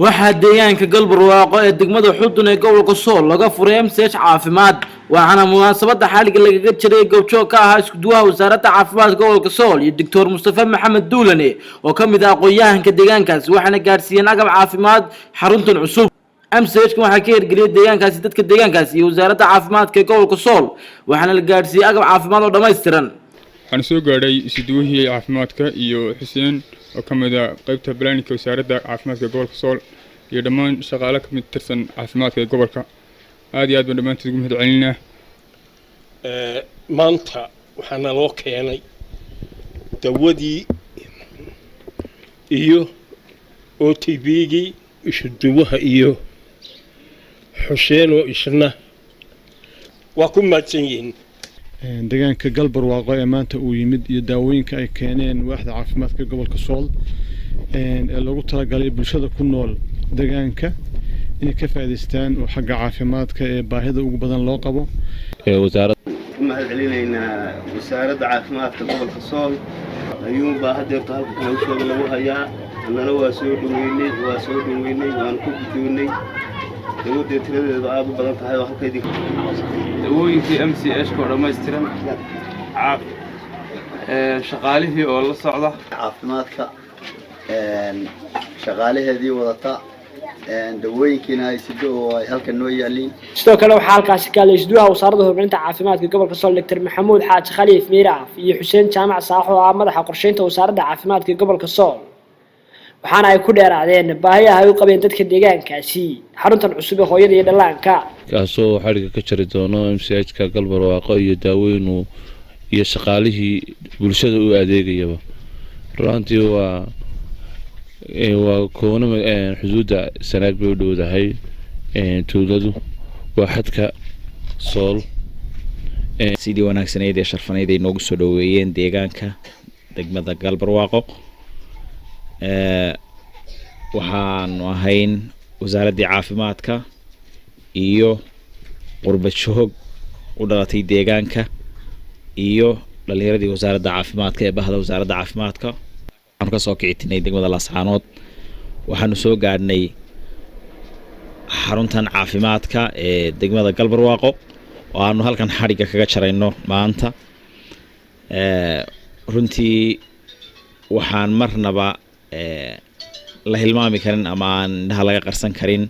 waxaa deegaanka galbarwaaqo ee degmada xudun ee gobolka sool laga furay MCH caafimaad waxaana munaasabada xaliga lagaga jiray goobjoog ka ahaa iskuduwaha wasaaradda caafimaadka gobolka sool iyo Dr. Mustafa Maxamed Duulane oo kamid ah aqoonyahanka deegaankaas waxaana gaarsiiyeen agab caafimaad xaruntan cusub MCH waxaa ka hirgeliyay deegaankaasi dadka deegaankaas iyo wasaaradda caafimaadka ee gobolka sool waxaana la gaarsiiyay agab caafimaad oo dhameystiran waxaan soo gaaray iskuduwihii caafimaadka iyo Xuseen oo kamid ah qaybta balaanka wasaaradda caafimaadka gobolka sool iyo dhammaan shaqaale ka mid tirsan caafimaadka gobolka aad iyo aad baan dhamaantood ugu mahadcelinaa maanta waxaana loo keenay dawadii iyo OTB-gii iskuduwaha iyo Xuseen oo isna waa ku mahadsan yihiin deegaanka galbarwaaqo ee maanta uu yimid iyo daawooyinka ay keeneen waaxda caafimaadka gobolka sool ee lagu talagalay bulshada ku nool deegaanka inay ka faa'iideystaan oo xagga caafimaadka ee baahida ugu badan loo qabo wasaaradda mahadcelinayna wasaaradda caafimaadka gobolka sool ayuu baahadeerta halka lagu soo lagu hayaa annana waa soo dhaweynay waan ku guddoonay dawladda tiradeedu aad u badan tahay oo halkeedii dawooyinkii MCH ko dhameystiran shaqaalihii oo la socda caafimaadka shaqaalaheedii wadata dawooyinkiina ay sidoo oo ay halka noo yaaliin sidoo kale waxa halkaasi ka leesduwaha wasaaradda horumarinta caafimaadka gobolka sool Dr. Maxamuud Xaaji Khaliif Miiraaf iyo Xuseen Jaamac Saaxo oo ah madaxa qorsheynta wasaaradda caafimaadka gobolka sool waxaana ay ku dheeraadeen baahiyaha ay u qabeen dadka deegaankaasi xaruntan cusub ee hooyada iyo dhallaanka kaasoo xariga ka jari doono MCH-ka galbarwaaqo iyo daawooyin iyo shaqaalihii bulshada u adeegayaba runtii waa koona xuduudda sanaag bay u dhowdahay tuuladu waa xadka sool sidii wanaagsaneyd ee sharfaneyd ay noogu soo dhaweeyeen deegaanka degmada galbarwaaqo waxaanu ahayn wasaaradda caafimaadka iyo qurba joog u dhalatay deegaanka iyo dhalinyaradii wasaaradda caafimaadka ee bahda wasaaradda caafimaadka waxaanu ka soo kicitinay degmada Laascaanood waxaanu soo gaadhnay xaruntan caafimaadka ee degmada galbarwaaqo oo aanu halkan xariga kaga jarayno maanta runtii waxaan marnaba la hilmaami karin ama aan indhaha laga qarsan karin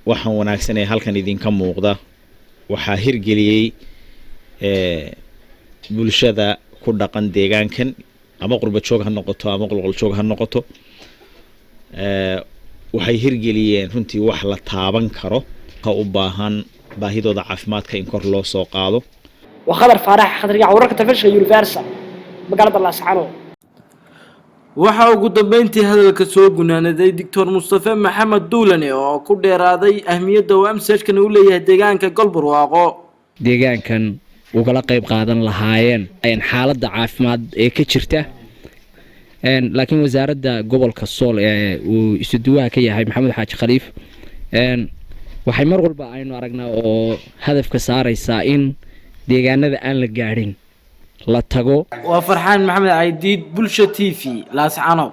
waxaan wanaagsan ee halkan idinka muuqda waxaa hirgeliyay bulshada ku dhaqan deegaankan ama qurba joog ha noqoto ama qolqol joog ha noqoto waxay hirgeliyeen runtii wax la taaban karo ka u baahan baahidooda caafimaadka in kor loo soo qaado وخضر فارح خضر يا ورقة تفشل يونيفرسال مقالة الله سبحانه waxa ugu dambeyntii hadalka soo gunaanaday Dr. Mustafa Maxamed Duulane oo ku dheeraaday ahmiyadda uu MCH-kan u leeyahay deegaanka galbarwaaqo deegaankan uu kala qayb qaadan lahaayeen xaaladda caafimaad ee ka jirta laakiin wasaaradda gobolka sool ee uu isduwaha ka yahay Maxamuud Xaaji Khaliif waxay mar walba aynu aragnaa oo hadafka saaraysa in deegaanada aan la gaarin la tago waa Farxaan Maxamed Aydiid Bulsho TV Laascaanood.